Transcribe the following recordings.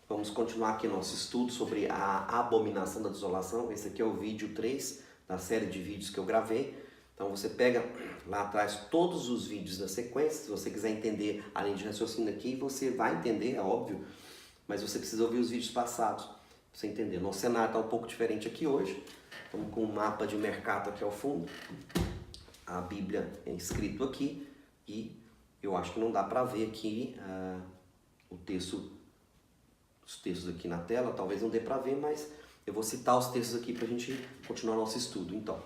Vamos continuar aqui nosso estudo sobre a abominação da desolação. Esse aqui é o vídeo 3 da série de vídeos que eu gravei. Então você pega lá atrás todos os vídeos da sequência. Se você quiser entender a linha de raciocínio aqui, você vai entender, é óbvio. Mas você precisa ouvir os vídeos passados para você entender. Nosso cenário está um pouco diferente aqui hoje. Estamos com um mapa de mercado aqui ao fundo. A Bíblia é escrito aqui. E eu acho que não dá para ver aqui o texto. Os textos aqui na tela, talvez não dê para ver, mas eu vou citar os textos aqui para a gente continuar nosso estudo. Então,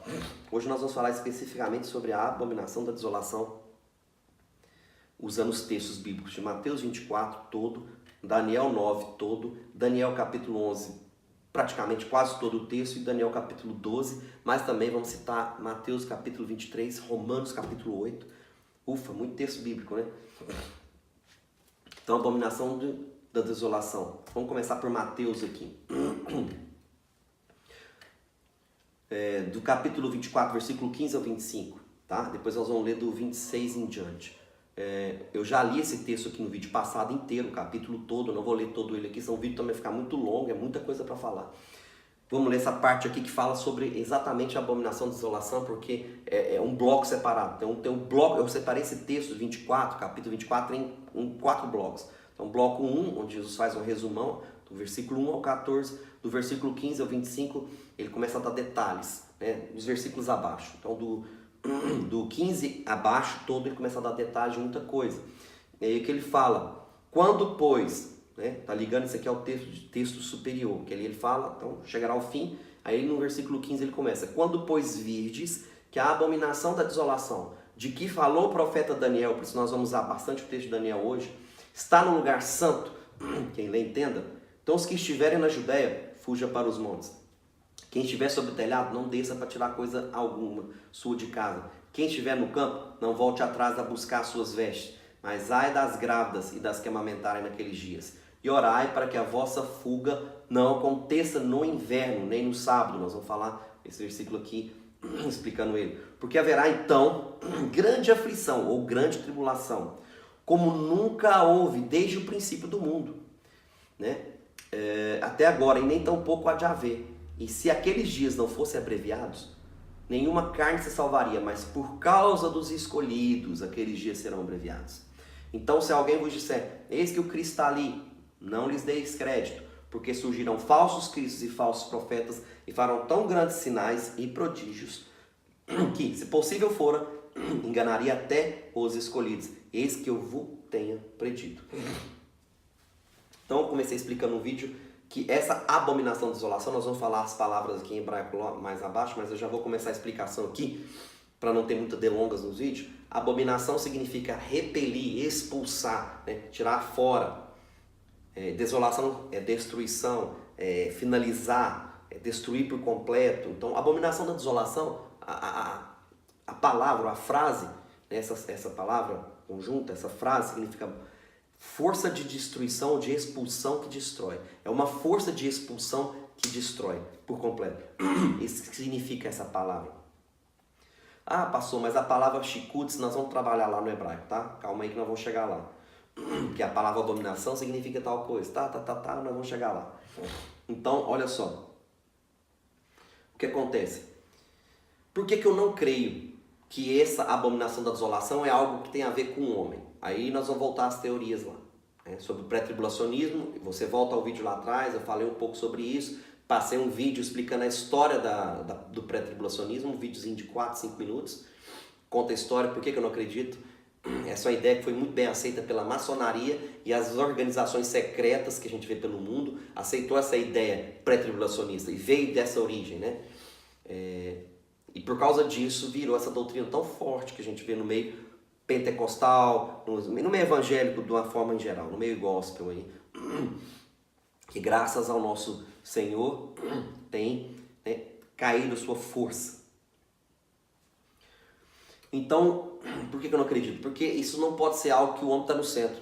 hoje nós vamos falar especificamente sobre a abominação da desolação, usando os textos bíblicos de Mateus 24 todo, Daniel 9 todo, Daniel capítulo 11, praticamente quase todo o texto, e Daniel capítulo 12, mas também vamos citar Mateus capítulo 23, Romanos capítulo 8. Ufa, muito texto bíblico, né? Então, a abominação da desolação. Vamos começar por Mateus aqui. Do capítulo 24, versículo 15 ao 25. Tá? Depois nós vamos ler do 26 em diante. Eu já li esse texto aqui no vídeo passado inteiro, o capítulo todo. Eu não vou ler todo ele aqui, senão o vídeo também vai ficar muito longo, é muita coisa para falar. Vamos ler essa parte aqui que fala sobre exatamente a abominação da desolação, porque é um bloco separado. Então, tem um bloco, eu separei esse texto 24, capítulo 24, em 4 blocos. Então, bloco 1, onde Jesus faz um resumão, do versículo 1 ao 14, do versículo 15 ao 25, ele começa a dar detalhes, né, dos versículos abaixo. Então, do 15 abaixo todo, ele começa a dar detalhes de muita coisa. E aí que ele fala, quando pois, né, tá ligando isso aqui ao texto superior, que ali ele fala, então chegará ao fim, aí no versículo 15 ele começa, quando pois virdes que a abominação da desolação, de que falou o profeta Daniel, por isso nós vamos usar bastante o texto de Daniel hoje, está no lugar santo, quem lê entenda, então os que estiverem na Judéia, fuja para os montes. Quem estiver sobre o telhado, não desça para tirar coisa alguma sua de casa. Quem estiver no campo, não volte atrás a buscar suas vestes. Mas ai das grávidas e das que amamentarem naqueles dias. E orai para que a vossa fuga não aconteça no inverno, nem no sábado. Nós vamos falar esse versículo aqui, explicando ele. Porque haverá então grande aflição ou grande tribulação, como nunca houve desde o princípio do mundo, né? Até agora, e nem tampouco há de haver. E se aqueles dias não fossem abreviados, nenhuma carne se salvaria, mas por causa dos escolhidos, aqueles dias serão abreviados. Então, se alguém vos disser, eis que o Cristo está ali, não lhes deis crédito, porque surgirão falsos cristos e falsos profetas, e farão tão grandes sinais e prodígios, que, se possível fora, enganaria até os escolhidos. Eis que eu vos tenha predito. Então, eu comecei explicando no vídeo que essa abominação da desolação, nós vamos falar as palavras aqui em hebraico mais abaixo, mas eu já vou começar a explicação aqui, para não ter muitas delongas nos vídeos. Abominação significa repelir, expulsar, né? Tirar fora. Desolação é destruição, finalizar, destruir por completo. Então, abominação da desolação, a palavra, a frase, né? essa palavra conjunta, essa frase significa força de destruição ou de expulsão que destrói. É uma força de expulsão que destrói por completo. Isso que significa essa palavra. Ah, pastor, mas a palavra shikutz nós vamos trabalhar lá no hebraico, tá? Calma aí que nós vamos chegar lá. Que a palavra abominação significa tal coisa. Tá, nós vamos chegar lá. Então, olha só. O que acontece? Por que eu não creio que essa abominação da desolação é algo que tem a ver com o homem? Aí nós vamos voltar às teorias lá, né? Sobre o pré-tribulacionismo. Você volta ao vídeo lá atrás, eu falei um pouco sobre isso. Passei um vídeo explicando a história do pré-tribulacionismo, um videozinho de 4, 5 minutos. Conta a história, por que eu não acredito. Essa é uma ideia que foi muito bem aceita pela maçonaria e as organizações secretas que a gente vê pelo mundo aceitou essa ideia pré-tribulacionista e veio dessa origem, né? E por causa disso virou essa doutrina tão forte que a gente vê no meio pentecostal, no meio evangélico de uma forma em geral, no meio gospel aí, que graças ao nosso Senhor tem, né, caído sua força. Então, por que eu não acredito? Porque isso não pode ser algo que o homem está no centro,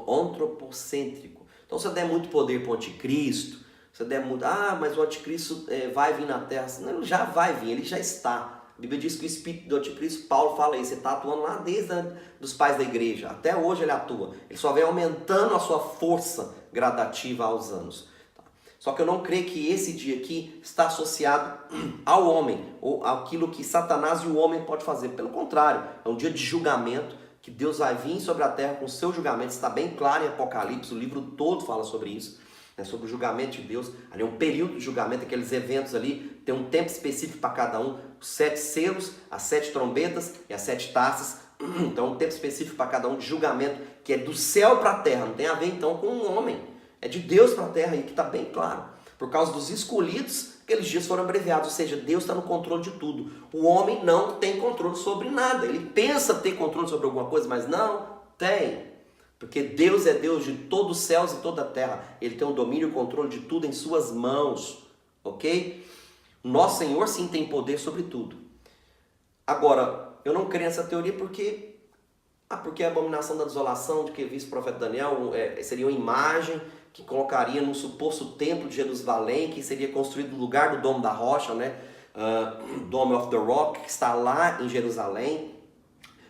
antropocêntrico. Então, se eu der muito poder para o anticristo, se eu der muito, mas o anticristo vai vir na Terra, não, ele já vai vir, ele já está. A Bíblia diz que o espírito do anticristo, Paulo fala isso, ele está atuando lá desde os pais da igreja, até hoje ele atua. Ele só vem aumentando a sua força gradativa aos anos. Só que eu não creio que esse dia aqui está associado ao homem, ou àquilo que Satanás e o homem pode fazer. Pelo contrário, é um dia de julgamento, que Deus vai vir sobre a terra com o seu julgamento. Está bem claro em Apocalipse, o livro todo fala sobre isso, né, sobre o julgamento de Deus. Ali é um período de julgamento, aqueles eventos ali, tem um tempo específico para cada um. Os 7 selos, as 7 trombetas e as 7 taças. Então um tempo específico para cada um de julgamento, que é do céu para a terra, não tem a ver então com um homem. É de Deus para a terra, aí que está bem claro. Por causa dos escolhidos, aqueles dias foram abreviados, ou seja, Deus está no controle de tudo. O homem não tem controle sobre nada. Ele pensa ter controle sobre alguma coisa, mas não tem. Porque Deus é Deus de todos os céus e toda a terra. Ele tem o domínio e o controle de tudo em suas mãos. Ok? Nosso Senhor sim tem poder sobre tudo. Agora, eu não creio nessa teoria porque a abominação da desolação de que vice o profeta Daniel seria uma imagem que colocaria num suposto templo de Jerusalém, que seria construído no lugar do Domo da Rocha, né? Dome of the Rock, que está lá em Jerusalém.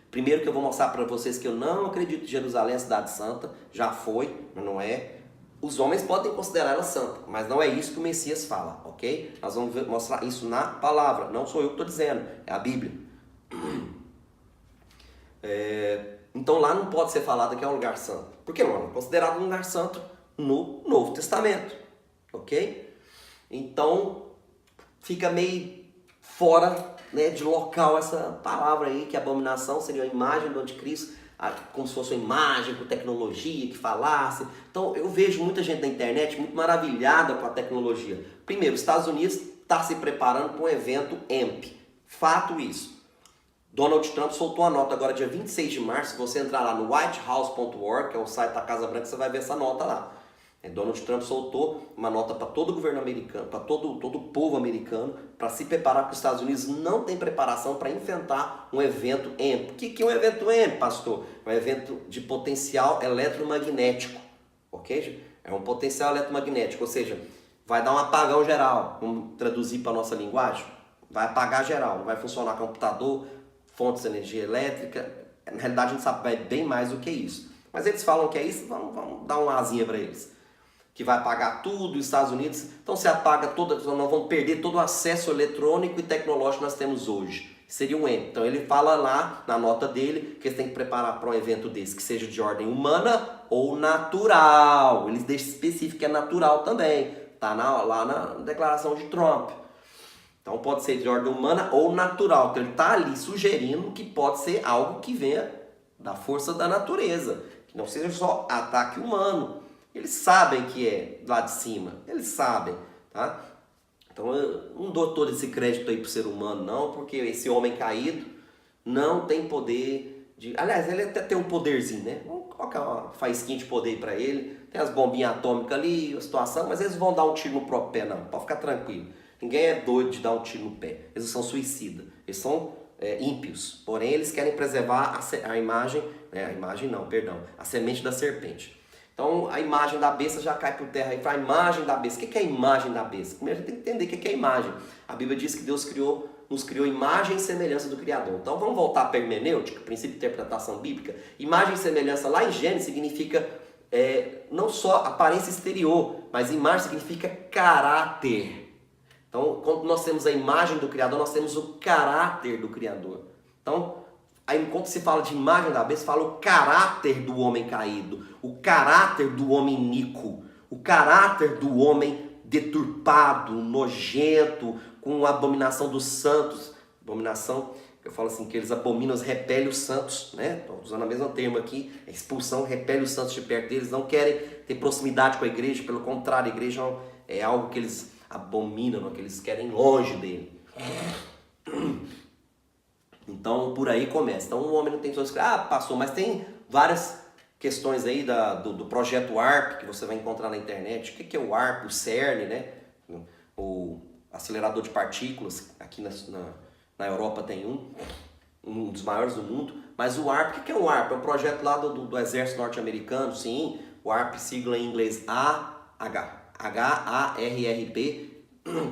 Primeiro que eu vou mostrar para vocês que eu não acredito que Jerusalém é a cidade santa, já foi, mas não é. Os homens podem considerar ela santa, mas não é isso que o Messias fala, ok? Nós vamos mostrar isso na palavra, não sou eu que estou dizendo, é a Bíblia. Então lá não pode ser falado que é um lugar santo. Por que não? É considerado um lugar santo no Novo Testamento. Ok? Então fica meio fora, né, de local essa palavra aí, que a abominação seria a imagem do anticristo, como se fosse uma imagem com tecnologia que falasse. Então eu vejo muita gente na internet muito maravilhada com a tecnologia. Primeiro, os Estados Unidos está se preparando para um evento AMP. Fato isso. Donald Trump soltou uma nota agora dia 26 de março, se você entrar lá no whitehouse.org, que é o site da Casa Branca, você vai ver essa nota lá. Donald Trump soltou uma nota para todo o governo americano, para todo o povo americano, para se preparar, porque os Estados Unidos não tem preparação para enfrentar um evento AMP. O que é um evento AMP, pastor? É um evento de potencial eletromagnético, ok? É um potencial eletromagnético, ou seja, vai dar um apagão geral, vamos traduzir para a nossa linguagem, vai apagar geral, não vai funcionar computador, fontes de energia elétrica. Na realidade a gente sabe bem mais do que isso. Mas eles falam que é isso, vamos dar uma asinha para eles. Que vai apagar tudo, os Estados Unidos. Então se apaga toda, nós vamos perder todo o acesso eletrônico e tecnológico que nós temos hoje. Seria um erro. Então ele fala lá na nota dele que eles têm que preparar para um evento desse, que seja de ordem humana ou natural. Eles deixam específico que é natural também. Está lá na declaração de Trump. Então pode ser de ordem humana ou natural. Então ele está ali sugerindo que pode ser algo que venha da força da natureza. Que não seja só ataque humano. Eles sabem que é lá de cima. Eles sabem, tá? Então eu não dou todo esse crédito aí pro ser humano, não. Porque esse homem caído não tem poder de... Aliás, ele até tem um poderzinho, né? Vamos colocar uma faísquinha de poder para ele. Tem as bombinhas atômicas ali, a situação. Mas eles vão dar um tiro no próprio pé, não. Pode ficar tranquilo. Ninguém é doido de dar um tiro no pé. Eles são suicidas. Eles são ímpios. Porém, eles querem preservar a imagem... a semente da serpente. Então, a imagem da besta já cai por terra. Aí fala a imagem da besta. O que é a imagem da besta? Primeiro, a gente tem que entender o que é a imagem. A Bíblia diz que Deus nos criou imagem e semelhança do Criador. Então, vamos voltar para a hermenêutica, princípio de interpretação bíblica. Imagem e semelhança lá em Gênesis significa não só aparência exterior, mas imagem significa caráter. Então, quando nós temos a imagem do Criador, nós temos o caráter do Criador. Então, aí, quando se fala de imagem da besta, fala o caráter do homem caído, o caráter do homem iníquo, o caráter do homem deturpado, nojento, com a abominação dos santos. Abominação, eu falo assim, que eles abominam, repelem os santos, né? Estou usando o mesmo termo aqui, a expulsão repele os santos de perto deles, não querem ter proximidade com a igreja, pelo contrário, a igreja é algo que eles abominam, que eles querem longe dele. Então, por aí começa. Então, o homem não tem só escrever, passou, mas tem várias questões aí do projeto ARP, que você vai encontrar na internet. O que é o ARP, o CERN, né? O acelerador de partículas, aqui na Europa tem um dos maiores do mundo. Mas o ARP, o que é o ARP? É um projeto lá do exército norte-americano, sim. O ARP, sigla em inglês HARP,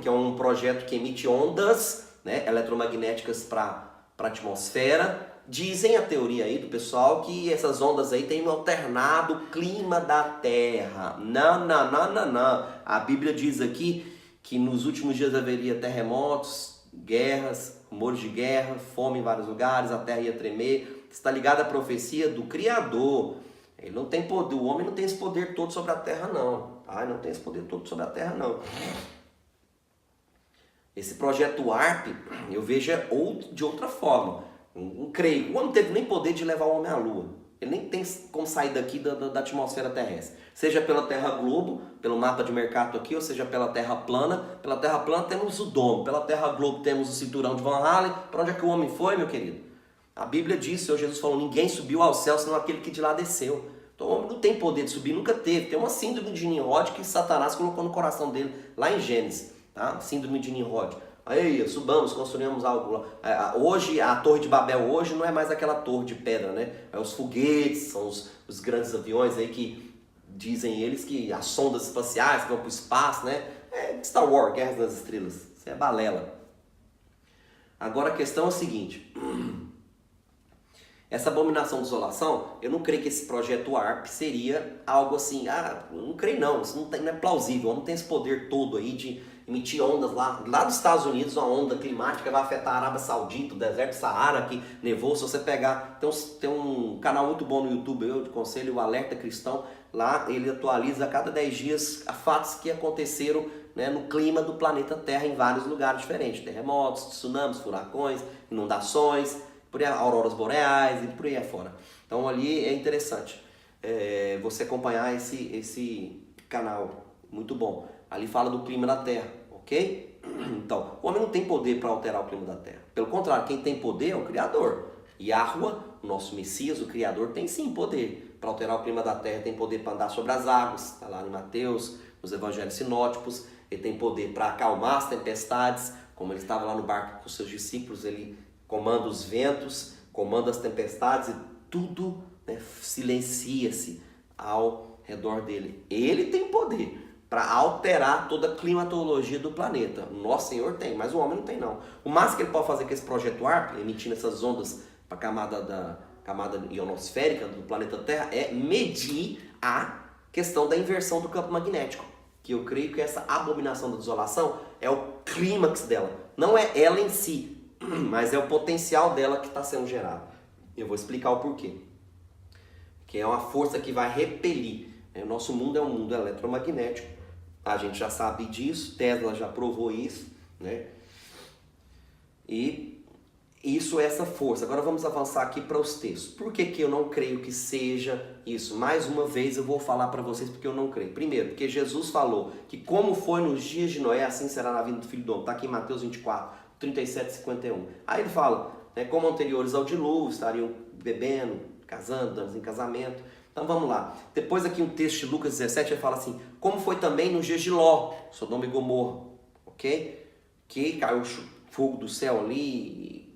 que é um projeto que emite ondas né, eletromagnéticas para a atmosfera. Dizem a teoria aí do pessoal que essas ondas aí têm alternado o clima da Terra. Não, não, não, não, não. A Bíblia diz aqui que nos últimos dias haveria terremotos, guerras, rumores de guerra, fome em vários lugares, a Terra ia tremer. Está ligada à profecia do Criador. Ele não tem poder, o homem não tem esse poder todo sobre a Terra não. Tá? Ele não tem esse poder todo sobre a Terra não. Esse projeto ARP eu vejo de outra forma. Não creio. O homem não teve nem poder de levar o homem à Lua. Ele nem tem como sair daqui da atmosfera terrestre. Seja pela Terra Globo, pelo mapa de Mercator aqui, ou seja pela Terra plana. Pela Terra plana temos o domo. Pela Terra Globo temos o cinturão de Van Halen. Para onde é que o homem foi, meu querido? A Bíblia diz, o Senhor Jesus falou, ninguém subiu ao céu senão aquele que de lá desceu. Então o homem não tem poder de subir, nunca teve. Tem uma síndrome de Nimrod que Satanás colocou no coração dele, lá em Gênesis. Tá? Síndrome de Nimrod. Aí, subamos, construímos algo lá. Hoje, a Torre de Babel hoje não é mais aquela torre de pedra, né? É os foguetes, são os grandes aviões aí que dizem eles que as sondas espaciais que vão para o espaço, né? É Star Wars, Guerra das Estrelas. Isso é balela. Agora a questão é a seguinte. Essa abominação de desolação, eu não creio que esse projeto ARP seria algo assim, eu não creio não, isso não é plausível, não tem esse poder todo aí de emitir ondas lá dos Estados Unidos, uma onda climática vai afetar a Arábia Saudita, o deserto Saara que nevou. Se você pegar, tem um canal muito bom no YouTube, eu te aconselho, o Alerta Cristão, lá ele atualiza a cada 10 dias fatos que aconteceram, né, no clima do planeta Terra em vários lugares diferentes, terremotos, tsunamis, furacões, inundações, por aí, auroras boreais e por aí afora. Então ali é interessante você acompanhar esse canal, muito bom. Ali fala do clima da Terra, ok? Então, o homem não tem poder para alterar o clima da Terra. Pelo contrário, quem tem poder é o Criador. Yahua, o nosso Messias, o Criador, tem sim poder para alterar o clima da Terra. Tem poder para andar sobre as águas, está lá em Mateus, nos evangelhos sinóticos. Ele tem poder para acalmar as tempestades, como ele estava lá no barco com seus discípulos, ele comanda os ventos, comanda as tempestades e tudo, né, silencia-se ao redor dele. Ele tem poder para alterar toda a climatologia do planeta. O nosso Senhor tem, mas o homem não tem não. O máximo que ele pode fazer com esse projeto ARP, emitindo essas ondas para a camada ionosférica do planeta Terra, é medir a questão da inversão do campo magnético. Que eu creio que essa abominação da desolação é o clímax dela. Não é ela em si, mas é o potencial dela que está sendo gerado. Eu vou explicar o porquê. Que é uma força que vai repelir. O nosso mundo é um mundo eletromagnético. A gente já sabe disso, Tesla já provou isso, né? E isso é essa força. Agora vamos avançar aqui para os textos. Por que eu não creio que seja isso? Mais uma vez eu vou falar para vocês porque eu não creio. Primeiro, porque Jesus falou que como foi nos dias de Noé, assim será na vinda do Filho do Homem. Está aqui em Mateus 24, 37 e 51. Aí ele fala, né, como anteriores ao dilúvio, estariam bebendo, casando, dando em casamento. Então vamos lá. Depois aqui um texto de Lucas 17, ele fala assim, como foi também nos dias de Ló, Sodoma e Gomorra, ok? Que caiu fogo do céu ali,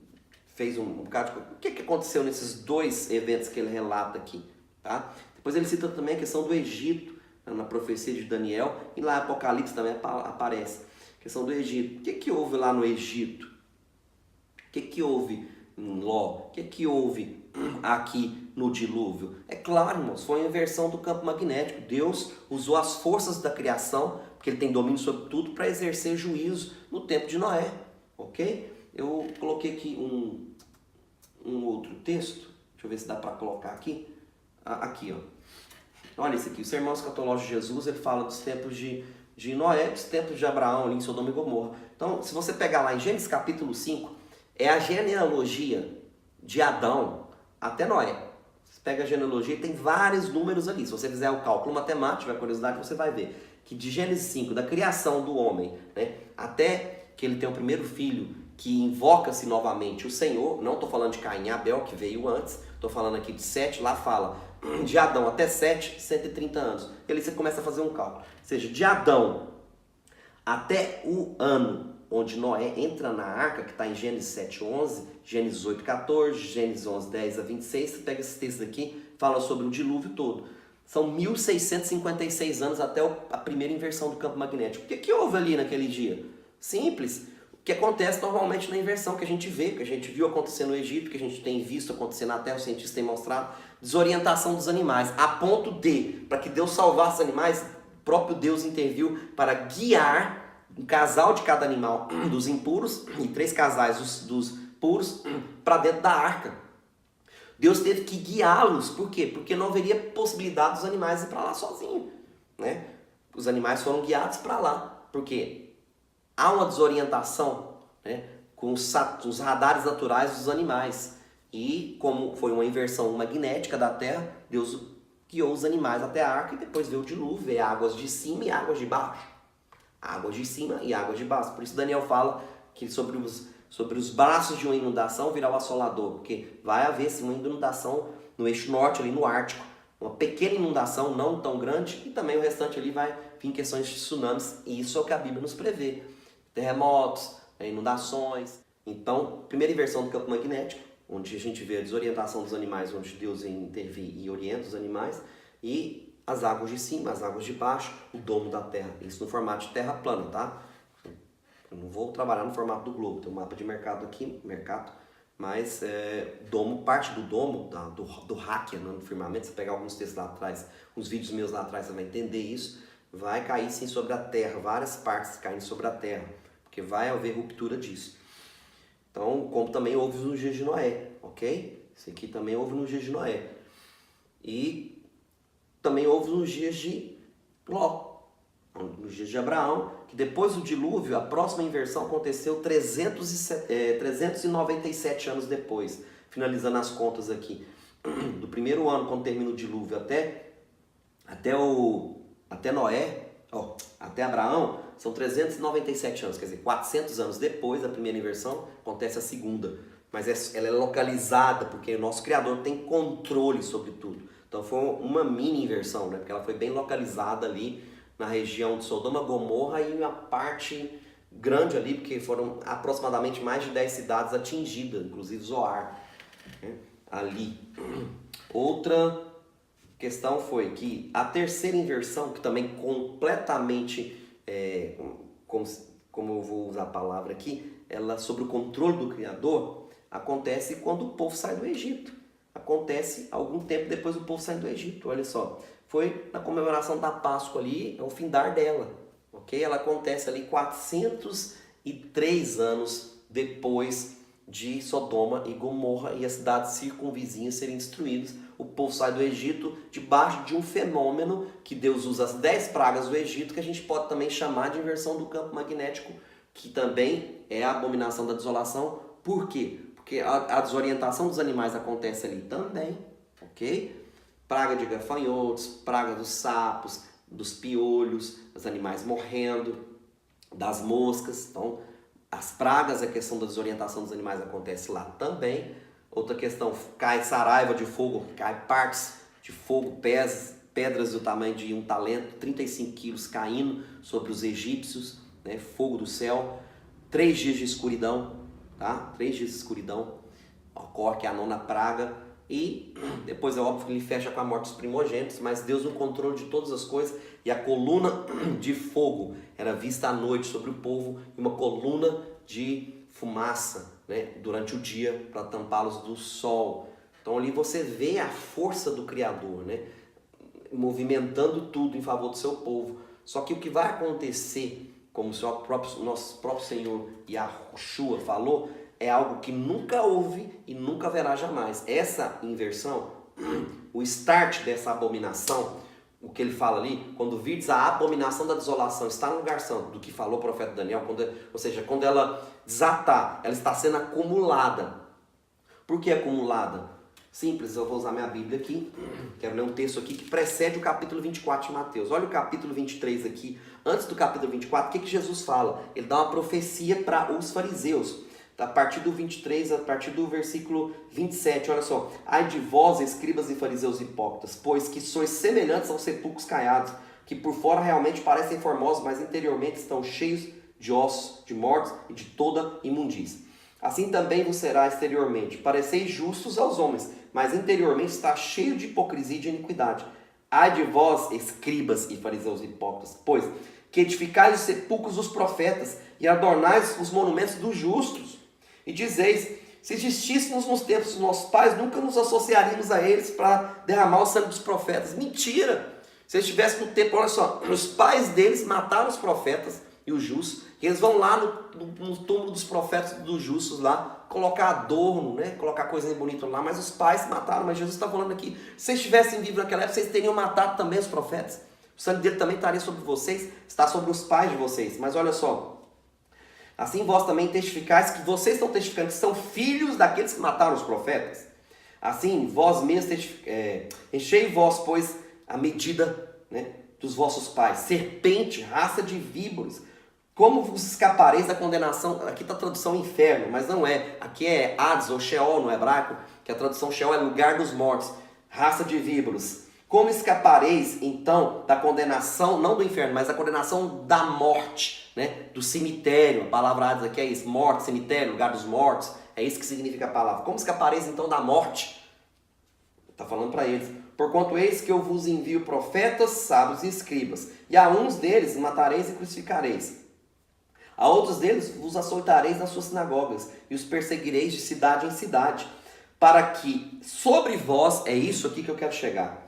fez um bocado de... O que aconteceu nesses dois eventos que ele relata aqui, tá? Depois ele cita também a questão do Egito, na profecia de Daniel, e lá em Apocalipse também aparece a questão do Egito. O que houve lá no Egito? O que houve em Ló? O que houve aqui no dilúvio? É claro, irmãos, foi a inversão do campo magnético. Deus usou as forças da criação, porque ele tem domínio sobre tudo, para exercer juízo no tempo de Noé, ok? Eu coloquei aqui um outro texto, deixa eu ver se dá para colocar aqui. Aqui, ó. Olha isso aqui, o Sermão Escatológico de Jesus, ele fala dos tempos de Noé, dos tempos de Abraão, ali em Sodoma e Gomorra. Então, se você pegar lá em Gênesis capítulo 5, é a genealogia de Adão até Noé. Você pega a genealogia e tem vários números ali. Se você fizer o cálculo matemático, tiver curiosidade, você vai ver que de Gênesis 5, da criação do homem, né, até que ele tem o primeiro filho, que invoca-se novamente o Senhor, não estou falando de Caim e Abel, que veio antes, estou falando aqui de 7, lá fala de Adão até 7, 130 anos. E ali você começa a fazer um cálculo. Ou seja, de Adão até o ano onde Noé entra na arca, que está em Gênesis 7:11, Gênesis 8:14, Gênesis 11:10 a 26, você pega esses textos aqui, fala sobre o dilúvio todo. São 1656 anos até a primeira inversão do campo magnético. O que houve ali naquele dia? Simples. que acontece normalmente na inversão que a gente vê, que a gente viu acontecer no Egito, que a gente tem visto acontecer na Terra, os cientistas têm mostrado, desorientação dos animais, a ponto de, para que Deus salvasse os animais, o próprio Deus interviu para guiar um casal de cada animal, dos impuros, e 3 casais dos puros, para dentro da arca. Deus teve que guiá-los, por quê? Porque não haveria possibilidade dos animais ir para lá sozinhos, né? Os animais foram guiados para lá, porque há uma desorientação, né, com os radares naturais dos animais. E como foi uma inversão magnética da Terra, Deus guiou os animais até a arca e depois veio o dilúvio, veio águas de cima e águas de baixo. Águas de cima e águas de baixo. Por isso Daniel fala que sobre os braços de uma inundação virá o assolador, porque vai haver sim uma inundação no eixo norte, ali no Ártico. Uma pequena inundação, não tão grande, e também o restante ali vai vir questões de tsunamis, e isso é o que a Bíblia nos prevê. Terremotos, inundações. Então, primeira inversão do campo magnético, onde a gente vê a desorientação dos animais, onde Deus intervém e orienta os animais, e as águas de cima, as águas de baixo, o domo da Terra. Isso no formato de terra plana, tá? Eu não vou trabalhar no formato do globo, tem um mapa de mercado aqui, mas domo, parte do domo, do Hakia, no firmamento, você pegar alguns textos lá atrás, uns vídeos meus lá atrás, você vai entender isso, vai cair sim sobre a Terra, várias partes caindo sobre a Terra, porque vai haver ruptura disso. Então, como também houve nos dias de Noé, ok? Isso aqui também houve nos dias de Noé. E também houve nos dias de Ló, nos dias de Abraão, que depois do dilúvio, a próxima inversão aconteceu 397 anos depois, finalizando as contas aqui. Do primeiro ano, quando termina o dilúvio, até Noé, até Abraão, são 397 anos, quer dizer, 400 anos depois da primeira inversão, acontece a segunda. Mas ela é localizada, porque o nosso Criador tem controle sobre tudo. Então foi uma mini inversão, né? Porque ela foi bem localizada ali na região de Sodoma, Gomorra e uma parte grande ali, porque foram aproximadamente mais de 10 cidades atingidas, inclusive Zoar, né? Ali. Outra questão foi que a terceira inversão, que também completamente, como eu vou usar a palavra aqui, ela sobre o controle do Criador, acontece quando o povo sai do Egito. Acontece algum tempo depois do povo sair do Egito, olha só. Foi na comemoração da Páscoa ali, é o findar dela, ok? Ela acontece ali 403 anos depois de Sodoma e Gomorra e as cidades circunvizinhas serem destruídas. O povo sai do Egito debaixo de um fenômeno que Deus usa as 10 pragas do Egito, que a gente pode também chamar de inversão do campo magnético, que também é a abominação da desolação. Por quê? Porque a desorientação dos animais acontece ali também, ok? Praga de gafanhotos, praga dos sapos, dos piolhos, os animais morrendo, das moscas. Então, as pragas, a questão da desorientação dos animais acontece lá também. Outra questão, cai saraiva de fogo, cai partes de fogo, pedras do tamanho de um talento, 35 quilos caindo sobre os egípcios, né? Fogo do céu, 3 dias de escuridão, tá? 3 dias de escuridão, ocorre que é a 9ª praga. E depois é óbvio que ele fecha com a morte dos primogênitos, mas Deus no controle de todas as coisas, e a coluna de fogo era vista à noite sobre o povo, e uma coluna de fumaça, né, durante o dia para tampá-los do sol. Então ali você vê a força do Criador, né, movimentando tudo em favor do seu povo. Só que o que vai acontecer, como o nosso próprio Senhor Yahushua falou, é algo que nunca houve e nunca haverá jamais. Essa inversão, o start dessa abominação, o que ele fala ali, quando virdes a abominação da desolação, está no lugar santo, do que falou o profeta Daniel, ou seja, quando ela desatar, ela está sendo acumulada. Por que acumulada? Simples, eu vou usar minha Bíblia aqui, quero ler um texto aqui que precede o capítulo 24 de Mateus. Olha o capítulo 23 aqui. Antes do capítulo 24, o que Jesus fala? Ele dá uma profecia para os fariseus. A partir do 23, a partir do versículo 27, olha só. Ai de vós, escribas e fariseus hipócritas, pois que sois semelhantes aos sepulcros caiados, que por fora realmente parecem formosos, mas interiormente estão cheios de ossos, de mortos e de toda imundícia. Assim também vos será exteriormente. Pareceis justos aos homens, mas interiormente está cheio de hipocrisia e de iniquidade. Ai de vós, escribas e fariseus hipócritas, pois que edificais os sepulcros dos profetas, e adornais os monumentos dos justos. E dizeis, se existíssemos nos tempos dos nossos pais, nunca nos associaríamos a eles para derramar o sangue dos profetas. Mentira! Se eles estivessem no tempo, olha só, os pais deles mataram os profetas e os justos, e eles vão lá no túmulo dos profetas e dos justos lá, colocar adorno, né? Colocar coisinha bonita lá, mas os pais mataram. Mas Jesus está falando aqui, se vocês estivessem vivos naquela época, vocês teriam matado também os profetas. O sangue dele também estaria sobre vocês, está sobre os pais de vocês. Mas olha só, assim vós também testificais, que vocês estão testificando que são filhos daqueles que mataram os profetas. Assim, vós mesmos enchei vós, pois, a medida, né, dos vossos pais. Serpente, raça de víboras, como vos escapareis da condenação? Aqui está a tradução inferno, mas não é. Aqui é Hades ou Sheol no hebraico, que a tradução Sheol é lugar dos mortos. Raça de víboras. Como escapareis, então, da condenação, não do inferno, mas da condenação da morte, né? Do cemitério. A palavra Hades aqui é isso, morte, cemitério, lugar dos mortos. É isso que significa a palavra. Como escapareis, então, da morte? Está falando para eles. Porquanto eis que eu vos envio profetas, sábios e escribas. E a uns deles matareis e crucificareis. A outros deles vos açoitareis nas suas sinagogas, e os perseguireis de cidade em cidade. Para que sobre vós, é isso aqui que eu quero chegar,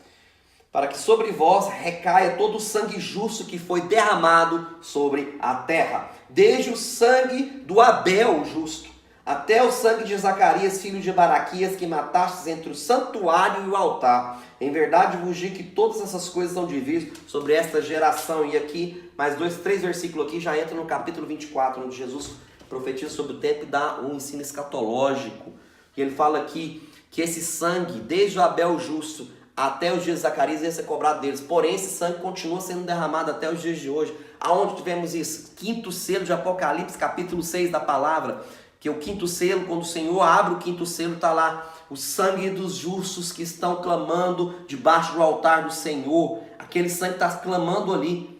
para que sobre vós recaia todo o sangue justo que foi derramado sobre a terra, desde o sangue do Abel justo, até o sangue de Zacarias, filho de Baraquias, que matastes entre o santuário e o altar. Em verdade vos digo que todas essas coisas são de vir sobre esta geração. E aqui, mais 3 versículos aqui, já entra no capítulo 24, onde Jesus profetiza sobre o tempo e dá um ensino escatológico. E ele fala aqui que esse sangue, desde o Abel justo até os dias de Zacarias, ia ser cobrado deles. Porém, esse sangue continua sendo derramado até os dias de hoje. Aonde tivemos isso? 5º selo de Apocalipse, capítulo 6 da palavra. Que é o 5º selo, quando o Senhor abre o 5º selo, está lá o sangue dos justos que estão clamando debaixo do altar do Senhor. Aquele sangue está clamando ali.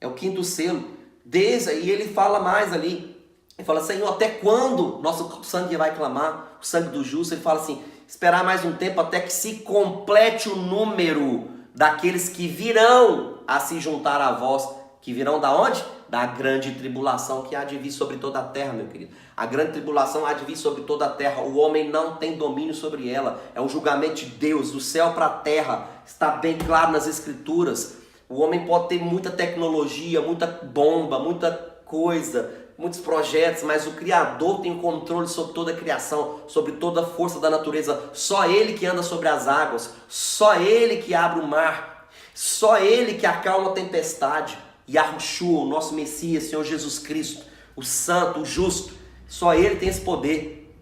É o 5º selo. E ele fala mais ali. Ele fala, Senhor, até quando nosso sangue vai clamar? O sangue do justo. Ele fala assim, esperar mais um tempo até que se complete o número daqueles que virão a se juntar a vós. Que virão da onde? Da grande tribulação que há de vir sobre toda a terra, meu querido. A grande tribulação há de vir sobre toda a terra. O homem não tem domínio sobre ela. É um julgamento de Deus, do céu para a terra. Está bem claro nas escrituras. O homem pode ter muita tecnologia, muita bomba, muita coisa, muitos projetos, mas o Criador tem controle sobre toda a criação, sobre toda a força da natureza. Só Ele que anda sobre as águas. Só Ele que abre o mar. Só Ele que acalma a tempestade. Yahushua, o nosso Messias, Senhor Jesus Cristo, o santo, o justo, só Ele tem esse poder.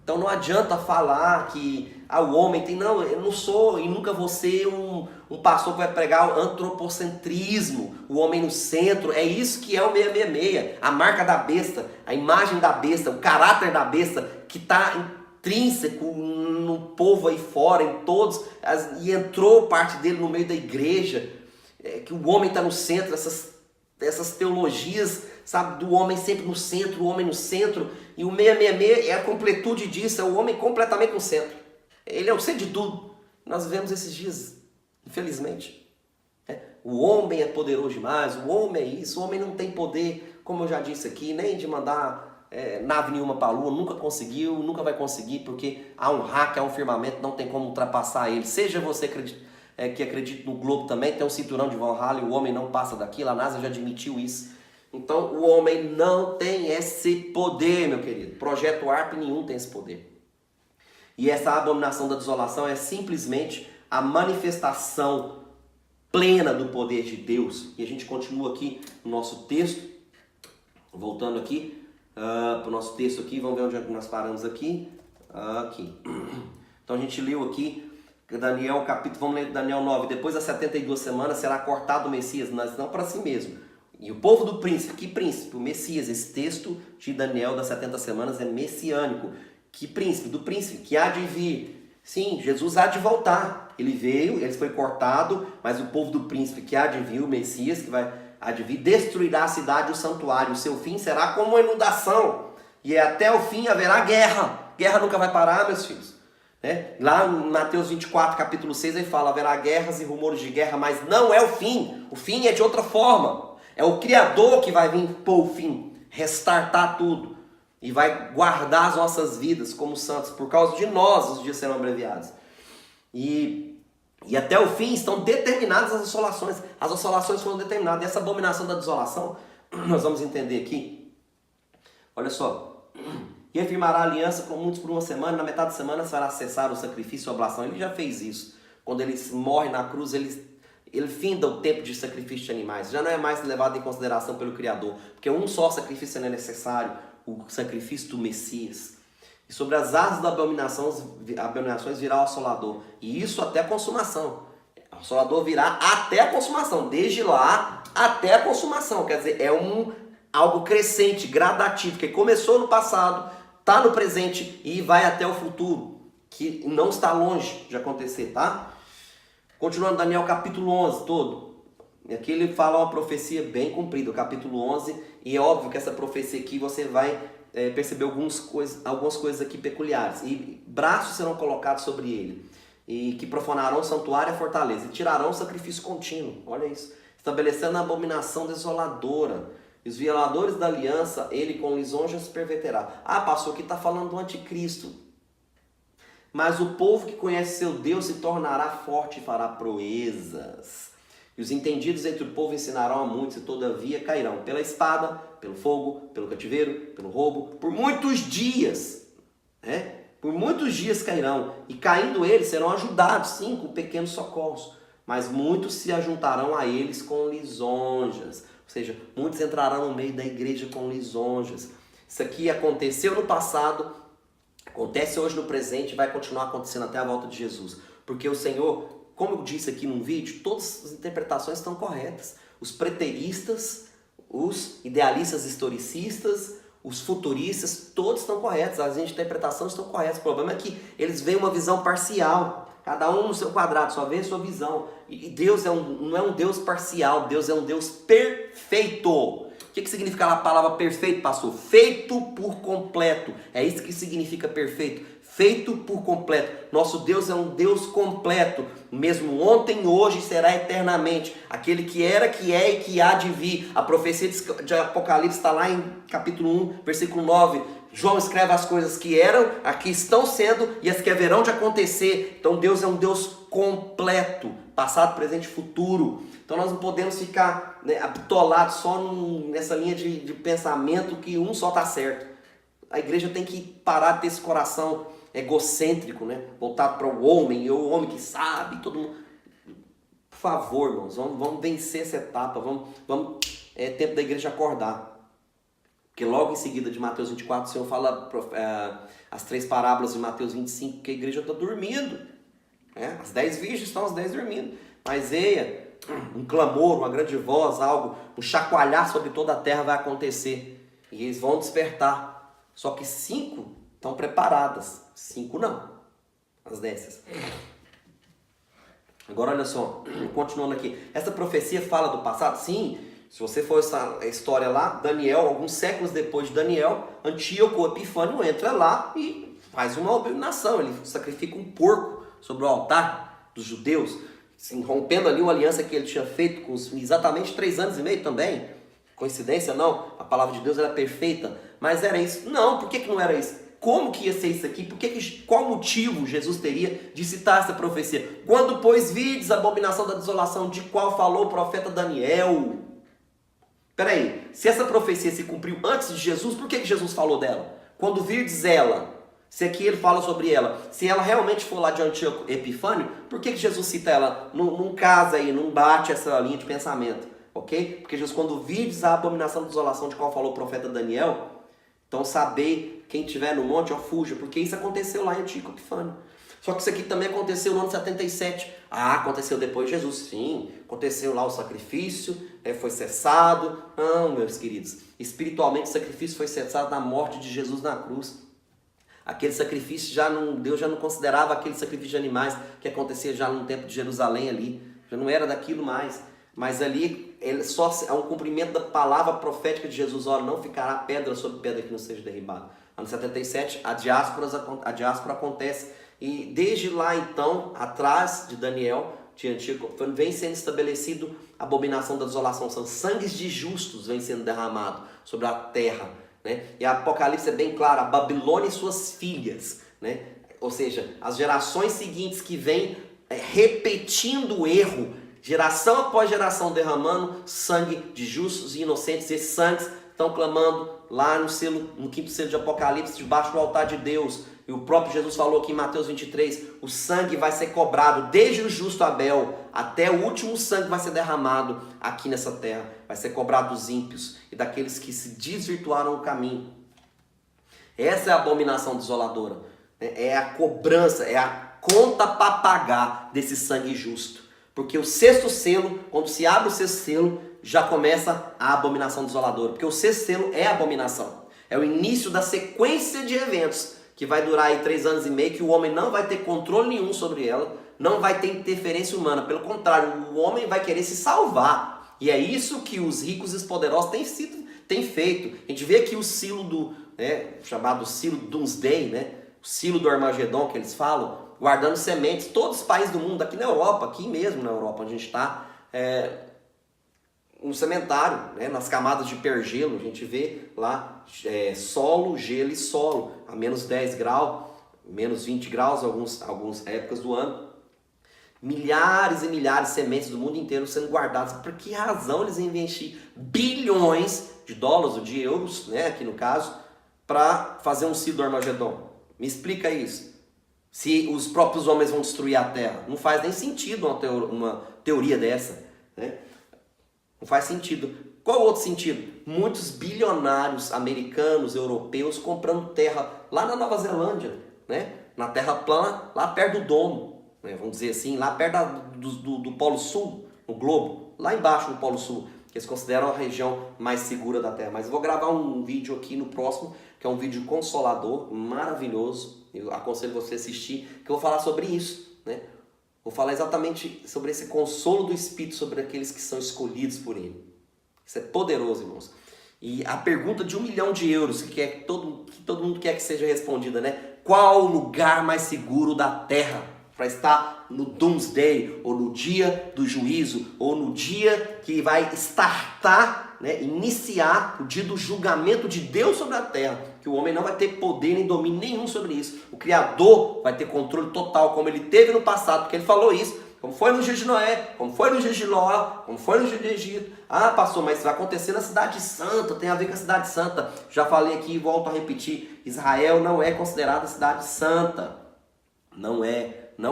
Então não adianta falar que o homem tem, não, eu não sou e nunca vou ser um pastor que vai pregar o antropocentrismo, o homem no centro. É isso que é o 666, a marca da besta, a imagem da besta, o caráter da besta que está intrínseco no povo aí fora, em todos, e entrou parte dele no meio da igreja. Que o homem está no centro, essas teologias, sabe, do homem sempre no centro, o homem no centro, e o 666 é a completude disso, é o homem completamente no centro. Ele é o centro de tudo. Nós vivemos esses dias, infelizmente. O homem é poderoso demais, o homem é isso, o homem não tem poder, como eu já disse aqui, nem de mandar nave nenhuma para a lua, nunca conseguiu, nunca vai conseguir, porque há um hacker, há um firmamento, não tem como ultrapassar ele. Seja você que acredita no globo também, tem um cinturão de Valhalla e o homem não passa daquilo, a NASA já admitiu isso. Então o homem não tem esse poder, meu querido. Projeto ARP nenhum tem esse poder. E essa abominação da desolação é simplesmente a manifestação plena do poder de Deus. E a gente continua aqui no nosso texto, voltando aqui para o nosso texto aqui, vamos ver onde é que nós paramos aqui. Aqui. Então a gente leu aqui Daniel capítulo, vamos ler Daniel 9, depois das 72 semanas será cortado o Messias, mas não para si mesmo. E o povo do príncipe, que príncipe? O Messias. Esse texto de Daniel das 70 semanas é messiânico. Que príncipe? Do príncipe, que há de vir. Sim, Jesus há de voltar. Ele veio, ele foi cortado, mas o povo do príncipe que há de vir, o Messias, que há de vir, destruirá a cidade e o santuário. O seu fim será como uma inundação. E até o fim haverá guerra. Guerra nunca vai parar, meus filhos. Lá em Mateus 24, capítulo 6, ele fala, haverá guerras e rumores de guerra, mas não é o fim. O fim é de outra forma. É o Criador que vai vir pôr o fim, restartar tudo. E vai guardar as nossas vidas como santos. Por causa de nós, os dias serão abreviados. E até o fim estão determinadas as assolações. As assolações foram determinadas. E essa abominação da desolação, nós vamos entender aqui. Olha só. E afirmará a aliança com muitos por uma semana. Na metade da semana será cessar o sacrifício e a oblação. Ele já fez isso. Quando ele morre na cruz, ele finda o tempo de sacrifício de animais. Já não é mais levado em consideração pelo Criador. Porque um só sacrifício não é necessário. O sacrifício do Messias. E sobre as asas da abominações virá o assolador. E isso até a consumação. O assolador virá até a consumação. Desde lá até a consumação. Quer dizer, é algo crescente, gradativo. Que começou no passado, está no presente e vai até o futuro. Que não está longe de acontecer, tá? Continuando, Daniel capítulo 11 todo. E aqui ele fala uma profecia bem cumprida, o capítulo 11. E é óbvio que essa profecia aqui você vai perceber algumas coisas aqui peculiares. E braços serão colocados sobre ele, e que profanarão o santuário e a fortaleza, e tirarão o sacrifício contínuo. Olha isso. Estabelecendo a abominação desoladora. E os violadores da aliança, ele com lisonjas perverterá. Ah, pastor, aqui está falando do anticristo. Mas o povo que conhece seu Deus se tornará forte e fará proezas. E os entendidos entre o povo ensinarão a muitos, e todavia cairão pela espada, pelo fogo, pelo cativeiro, pelo roubo, por muitos dias. Por muitos dias cairão, e caindo eles serão ajudados, sim, com pequenos socorros. Mas muitos se ajuntarão a eles com lisonjas. Ou seja, muitos entrarão no meio da igreja com lisonjas. Isso aqui aconteceu no passado, acontece hoje no presente e vai continuar acontecendo até a volta de Jesus. Porque o Senhor, como eu disse aqui num vídeo, todas as interpretações estão corretas. Os preteristas, os idealistas historicistas, os futuristas, todos estão corretos. As interpretações estão corretas. O problema é que eles veem uma visão parcial. Cada um no seu quadrado, só vê a sua visão. E Deus não é um Deus parcial, Deus é um Deus perfeito. O que significa a palavra perfeito, pastor? Feito por completo. É isso que significa perfeito. Feito por completo. Nosso Deus é um Deus completo. Mesmo ontem, hoje e será eternamente. Aquele que era, que é e que há de vir. A profecia de Apocalipse está lá em capítulo 1, versículo 9. João escreve as coisas que eram, aqui estão sendo e as que haverão de acontecer. Então Deus é um Deus completo. Passado, presente e futuro. Então nós não podemos ficar bitolados só nessa linha de pensamento que um só está certo. A igreja tem que parar de ter esse coração egocêntrico, voltado para o homem, o homem que sabe, todo mundo. Por favor, irmãos, vamos vencer essa etapa, é tempo da igreja acordar. Porque logo em seguida de Mateus 24, o Senhor fala as 3 parábolas de Mateus 25, que a igreja está dormindo. As 10 virgens estão as 10 dormindo. Mas eia, um clamor, uma grande voz, algo, um chacoalhar sobre toda a terra vai acontecer. E eles vão despertar. Só que 5 estão preparadas. 5 não. As dessas. Agora olha só, continuando aqui. Essa profecia fala do passado? Sim. Se você for essa história lá, Daniel, alguns séculos depois de Daniel, Antíoco Epifânio entra lá e faz uma abominação. Ele sacrifica um porco sobre o altar dos judeus, rompendo ali uma aliança que ele tinha feito com exatamente 3 anos e meio também. Coincidência? Não. A palavra de Deus era perfeita. Mas era isso? Não. Por que não era isso? Como que ia ser isso aqui? Qual motivo Jesus teria de citar essa profecia? Quando, pois, vides a abominação da desolação, de qual falou o profeta Daniel? Peraí, se essa profecia se cumpriu antes de Jesus, por que Jesus falou dela? Quando virdes ela, se aqui ele fala sobre ela, se ela realmente for lá de Antíoco Epifânio, por que Jesus cita ela? Não casa aí, não bate essa linha de pensamento, ok? Porque Jesus, quando virdes a abominação da desolação de qual falou o profeta Daniel, então saber, quem estiver no monte, fuja, porque isso aconteceu lá em Antíoco Epifânio. Só que isso aqui também aconteceu no ano 77. Ah, aconteceu depois de Jesus. Sim, aconteceu lá o sacrifício, foi cessado. Não, meus queridos, espiritualmente o sacrifício foi cessado na morte de Jesus na cruz. Aquele sacrifício, Deus já não considerava aquele sacrifício de animais que acontecia já no tempo de Jerusalém ali. Já não era daquilo mais. Mas ali, só é um cumprimento da palavra profética de Jesus. Olha, não ficará pedra sobre pedra que não seja derribada. Ano 77, a diáspora acontece. E desde lá então, atrás de Daniel, vem sendo estabelecido a abominação da desolação. São sangues de justos vem sendo derramados sobre a terra, né? E Apocalipse é bem claro, a Babilônia e suas filhas, né? Ou seja, as gerações seguintes que vêm repetindo o erro, geração após geração derramando sangue de justos e inocentes. Esses sangues estão clamando lá no quinto selo de Apocalipse, debaixo do altar de Deus. E o próprio Jesus falou aqui em Mateus 23, o sangue vai ser cobrado desde o justo Abel até o último sangue vai ser derramado aqui nessa terra. Vai ser cobrado dos ímpios e daqueles que se desvirtuaram o caminho. Essa é a abominação desoladora. É a cobrança, é a conta para pagar desse sangue justo. Porque o sexto selo, quando se abre o sexto selo, já começa a abominação desoladora. Porque o sexto selo é a abominação. É o início da sequência de eventos que vai durar aí 3 anos e meio, que o homem não vai ter controle nenhum sobre ela, não vai ter interferência humana. Pelo contrário, o homem vai querer se salvar. E é isso que os ricos e os poderosos têm feito. A gente vê aqui o silo chamado silo Doomsday, né? O silo do Armagedon que eles falam, guardando sementes. Todos os países do mundo, aqui na Europa, aqui mesmo na Europa onde a gente está, um cementário, né? Nas camadas de pergelo, a gente vê lá solo, gelo e solo, a menos 10 graus, menos 20 graus algumas épocas do ano. Milhares e milhares de sementes do mundo inteiro sendo guardadas. Por que razão eles investir bilhões de dólares ou de euros, né, aqui no caso, para fazer um silo do Armagedon? Me explica isso. Se os próprios homens vão destruir a Terra, não faz nem sentido uma teoria dessa, né? Não faz sentido. Qual outro sentido? Muitos bilionários americanos, europeus, comprando terra lá na Nova Zelândia, né? Na terra plana, lá perto do domo, né? Vamos dizer assim, lá perto do Polo Sul, no globo, lá embaixo do Polo Sul, que eles consideram a região mais segura da Terra. Mas eu vou gravar um vídeo aqui no próximo, que é um vídeo consolador, maravilhoso. Eu aconselho você a assistir, que eu vou falar sobre isso, né? Vou falar exatamente sobre esse consolo do Espírito sobre aqueles que são escolhidos por Ele. Isso é poderoso, irmãos. E a pergunta de 1 milhão de euros, que todo mundo quer que seja respondida, né? Qual o lugar mais seguro da terra para estar no Doomsday, ou no dia do juízo, ou no dia que vai startar, né, iniciar o dia do julgamento de Deus sobre a terra, que o homem não vai ter poder nem domínio nenhum sobre isso. O Criador vai ter controle total, como ele teve no passado, porque ele falou isso, como foi no dia de Noé, como foi no dia de Ló, como foi no dia do Egito. Ah, pastor, mas isso vai acontecer na cidade santa, tem a ver com a cidade santa. Já falei aqui e volto a repetir, Israel não é considerada cidade santa. Não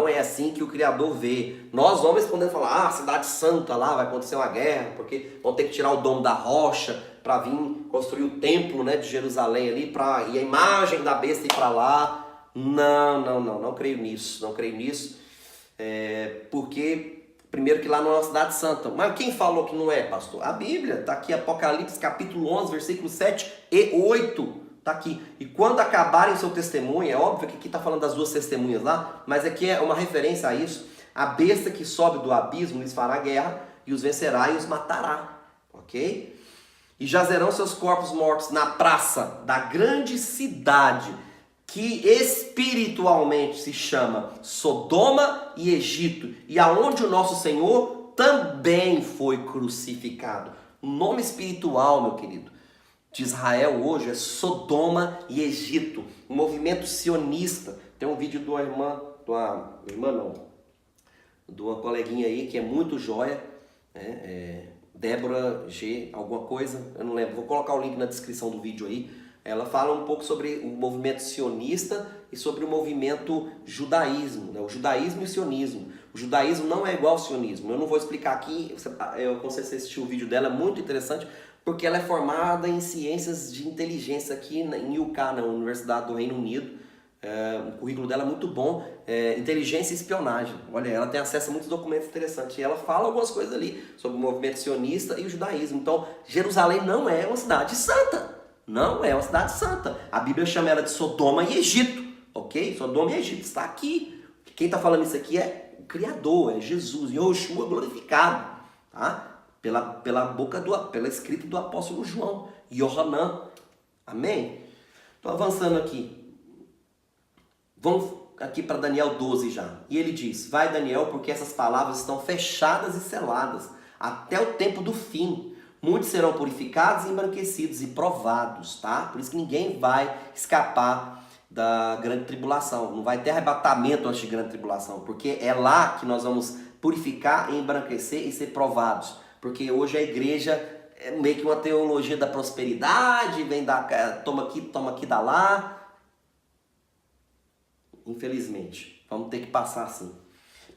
é assim que o Criador vê. Nós homens podemos falar, cidade santa lá, vai acontecer uma guerra, porque vão ter que tirar o domo da rocha para vir construir o templo, né, de Jerusalém ali, e a imagem da besta ir para lá. Não creio nisso, porque, primeiro que lá não é uma cidade santa. Mas quem falou que não é, pastor? A Bíblia, está aqui, Apocalipse capítulo 11, versículos 7 e 8. Está aqui. E quando acabarem o seu testemunho, é óbvio que aqui está falando das 2 testemunhas lá, mas aqui é uma referência a isso. A besta que sobe do abismo lhes fará guerra e os vencerá e os matará. Ok? E jazerão seus corpos mortos na praça da grande cidade, que espiritualmente se chama Sodoma e Egito, e aonde o nosso Senhor também foi crucificado. O nome espiritual, meu querido, de Israel hoje é Sodoma e Egito, um movimento sionista. Tem um vídeo de uma coleguinha aí que é muito joia, né? Débora G, alguma coisa, eu não lembro, vou colocar o link na descrição do vídeo aí. Ela fala um pouco sobre o movimento sionista e sobre o movimento judaísmo, né? O judaísmo e o sionismo. O judaísmo não é igual ao sionismo. Eu não vou explicar aqui, eu aconselho você assistir o vídeo dela, é muito interessante, porque ela é formada em ciências de inteligência aqui em UK, na Universidade do Reino Unido. O currículo dela é muito bom, inteligência e espionagem. Olha, ela tem acesso a muitos documentos interessantes e ela fala algumas coisas ali sobre o movimento sionista e o judaísmo. Então, Jerusalém não é uma cidade santa. Não é uma cidade santa. A Bíblia chama ela de Sodoma e Egito, ok? Sodoma e Egito está aqui. Quem está falando isso aqui é o Criador, é Jesus, Yoshua glorificado, tá? Pela escrita do apóstolo João, Yohanan. Amém? Estou avançando aqui. Vamos aqui para Daniel 12 já. E ele diz: vai, Daniel, porque essas palavras estão fechadas e seladas até o tempo do fim. Muitos serão purificados, embranquecidos e provados, tá? Por isso que ninguém vai escapar da grande tribulação. Não vai ter arrebatamento antes de grande tribulação, porque é lá que nós vamos purificar, embranquecer e ser provados. Porque hoje a igreja é meio que uma teologia da prosperidade, vem da toma aqui, dá lá. Infelizmente, vamos ter que passar assim.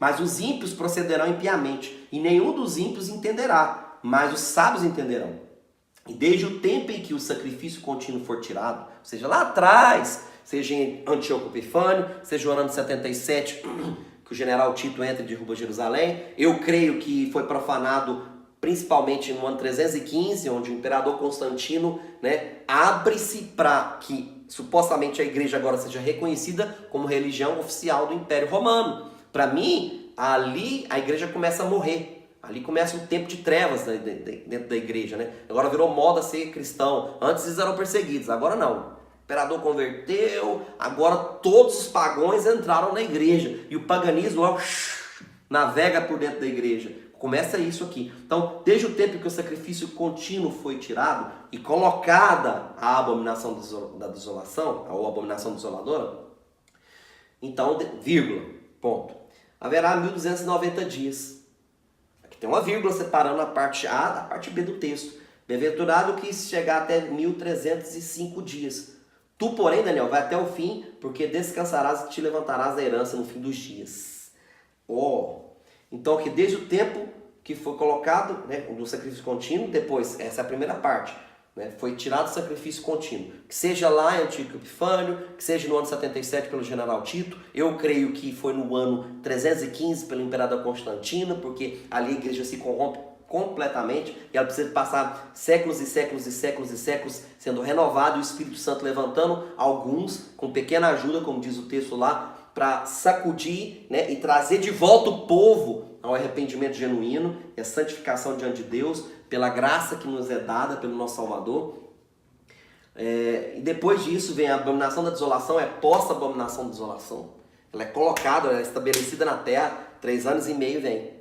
Mas os ímpios procederão impiamente, e nenhum dos ímpios entenderá, mas os sábios entenderão. E desde o tempo em que o sacrifício contínuo for tirado, seja lá atrás, seja em Antíoco Epifânio, seja no ano de 77, que o general Tito entra e derruba Jerusalém, eu creio que foi profanado principalmente no ano 315, onde o imperador Constantino, né, abre-se para que supostamente a igreja agora seja reconhecida como religião oficial do Império Romano. Para mim, ali a igreja começa a morrer. Ali começa um tempo de trevas dentro da igreja, né? Agora virou moda ser cristão. Antes eles eram perseguidos, agora não. O imperador converteu, agora todos os pagãos entraram na igreja. E o paganismo ó, navega por dentro da igreja. Começa isso aqui. Então, desde o tempo que o sacrifício contínuo foi tirado e colocada a abominação da desolação, ou abominação desoladora, então, vírgula, ponto. Haverá 1290 dias. Aqui tem uma vírgula separando a parte A da parte B do texto. Bem-aventurado que chegar até 1305 dias. Tu, porém, Daniel, vai até o fim, porque descansarás e te levantarás da herança no fim dos dias. Então, que desde o tempo que foi colocado, né, do sacrifício contínuo, depois, essa é a primeira parte, né, foi tirado o sacrifício contínuo. Que seja lá em Antíoco Epifânio, que seja no ano 77 pelo general Tito, eu creio que foi no ano 315 pelo imperador Constantino, porque ali a igreja se corrompe completamente e ela precisa passar séculos e séculos e séculos e séculos sendo renovado e o Espírito Santo levantando alguns com pequena ajuda, como diz o texto lá, para sacudir, né, e trazer de volta o povo ao arrependimento genuíno e a santificação diante de Deus, pela graça que nos é dada pelo nosso Salvador. E depois disso vem a abominação da desolação, é posta a abominação da desolação. Ela é colocada, ela é estabelecida na terra, 3 anos e meio vem.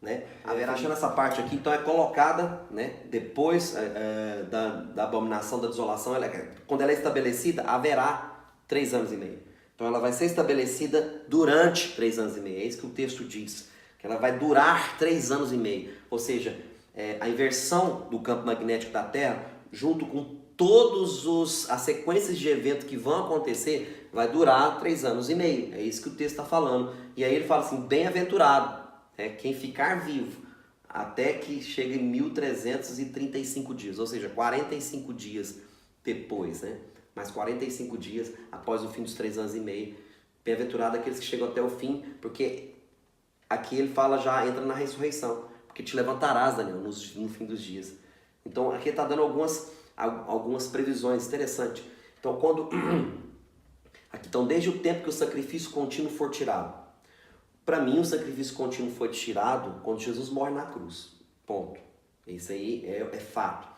Né? Achando essa parte aqui, então é colocada, né, depois da abominação da desolação, quando ela é estabelecida, haverá 3 anos e meio. Então ela vai ser estabelecida durante 3 anos e meio, é isso que o texto diz, que ela vai durar 3 anos e meio, ou seja, a inversão do campo magnético da Terra, junto com todas as sequências de eventos que vão acontecer, vai durar 3 anos e meio, é isso que o texto está falando. E aí ele fala assim, bem-aventurado, quem ficar vivo até que chegue em 1335 dias, ou seja, 45 dias depois, né? Mais 45 dias após o fim dos 3 anos e meio. Bem-aventurado aqueles que chegam até o fim, porque aqui ele fala, já entra na ressurreição, porque te levantarás, Daniel, no fim dos dias. Então aqui está dando algumas previsões interessantes. Então aqui estão desde o tempo que o sacrifício contínuo for tirado. Para mim, o sacrifício contínuo foi tirado quando Jesus morre na cruz. Ponto. Isso aí é fato.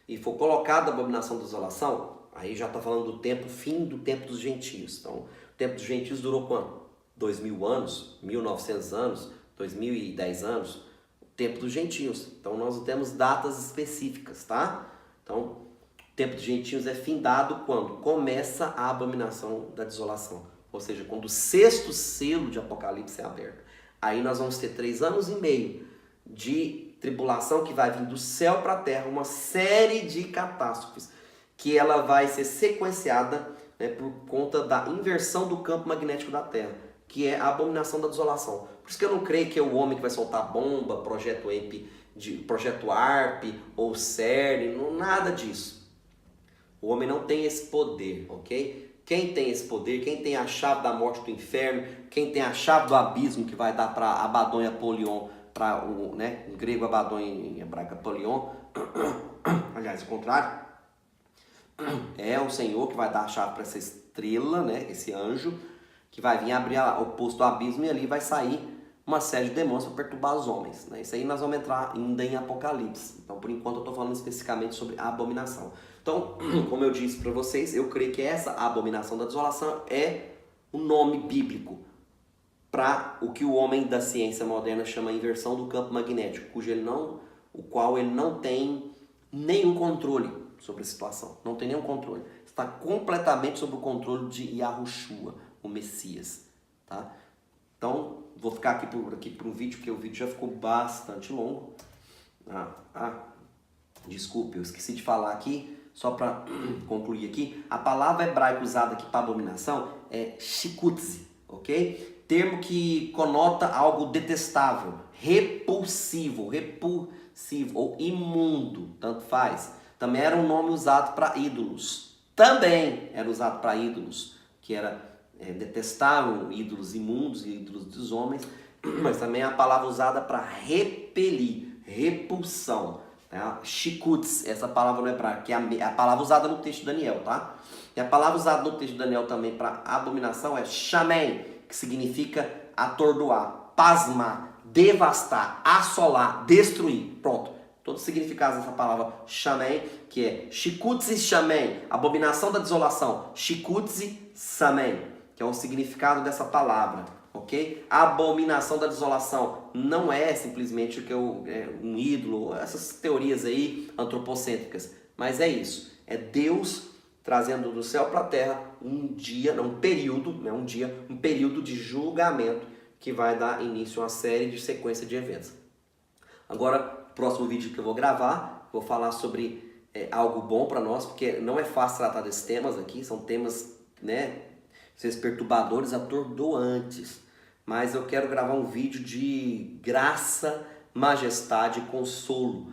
E foi colocada a abominação da desolação, aí já está falando do tempo, fim do tempo dos gentios. Então, o tempo dos gentios durou quanto? 2000 anos? 1900 anos? 2010 anos? O tempo dos gentios. Então, nós não temos datas específicas, tá? Então, o tempo dos gentios é findado quando começa a abominação da desolação. Ou seja, quando o 6º selo de Apocalipse é aberto. Aí nós vamos ter 3 anos e meio de tribulação que vai vir do céu para a terra, uma série de catástrofes, que ela vai ser sequenciada, né, por conta da inversão do campo magnético da terra, que é a abominação da desolação. Por isso que eu não creio que é o homem que vai soltar bomba, projeto ARP ou CERN, nada disso. O homem não tem esse poder, ok? Quem tem esse poder, quem tem a chave da morte do inferno, quem tem a chave do abismo que vai dar para Abaddon e Apolion, para o, né, em grego Abaddon e em hebraico Apolion, aliás, o contrário, é o Senhor que vai dar a chave para essa estrela, né, esse anjo, que vai vir abrir o poço do abismo e ali vai sair uma série de demônios para perturbar os homens. Né? Isso aí nós vamos entrar ainda em Apocalipse. Então, por enquanto, eu estou falando especificamente sobre a abominação. Então, como eu disse para vocês, eu creio que essa abominação da desolação é o nome bíblico para o que o homem da ciência moderna chama inversão do campo magnético, o qual ele não tem nenhum controle sobre a situação, não tem nenhum controle. Está completamente sob o controle de Yahushua, o Messias, tá? Então, vou ficar aqui para um vídeo, porque o vídeo já ficou bastante longo. Desculpe, eu esqueci de falar aqui, só para concluir aqui. A palavra hebraica usada aqui para abominação é shikutzi, ok? Termo que conota algo detestável, repulsivo ou imundo, tanto faz. Também era um nome usado para ídolos. Também era usado para ídolos, que era detestável, ídolos imundos e ídolos dos homens, mas também é a palavra usada para repelir, repulsão. Tá? Shikutz, essa palavra no hebraico, que é a palavra usada no texto de Daniel, tá? E a palavra usada no texto de Daniel também para abominação é shamen, que significa atordoar, pasmar, devastar, assolar, destruir. Pronto. Todos os significados dessa palavra shamen, que é shikutzi shamen, abominação da desolação, shikutzi samen, que é o significado dessa palavra, ok? A abominação da desolação não é simplesmente o que um ídolo, essas teorias aí antropocêntricas, mas é isso, é Deus trazendo do céu para a terra um período de julgamento que vai dar início a uma série de sequência de eventos. Agora, próximo vídeo que eu vou gravar, vou falar sobre algo bom para nós, porque não é fácil tratar desses temas aqui, são temas, né, perturbadores, atordoantes, mas eu quero gravar um vídeo de graça, majestade e consolo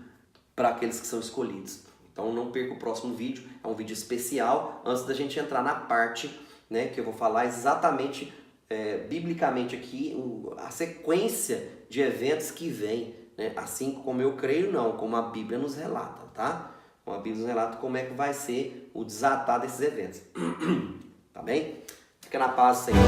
para aqueles que são escolhidos. Então não perca o próximo vídeo, é um vídeo especial, antes da gente entrar na parte, né, que eu vou falar exatamente, biblicamente aqui, a sequência de eventos que vem, né? Assim como eu creio, não, como a Bíblia nos relata, tá? Como a Bíblia nos relata como é que vai ser o desatar desses eventos. Tá bem? Fica na paz, Senhor.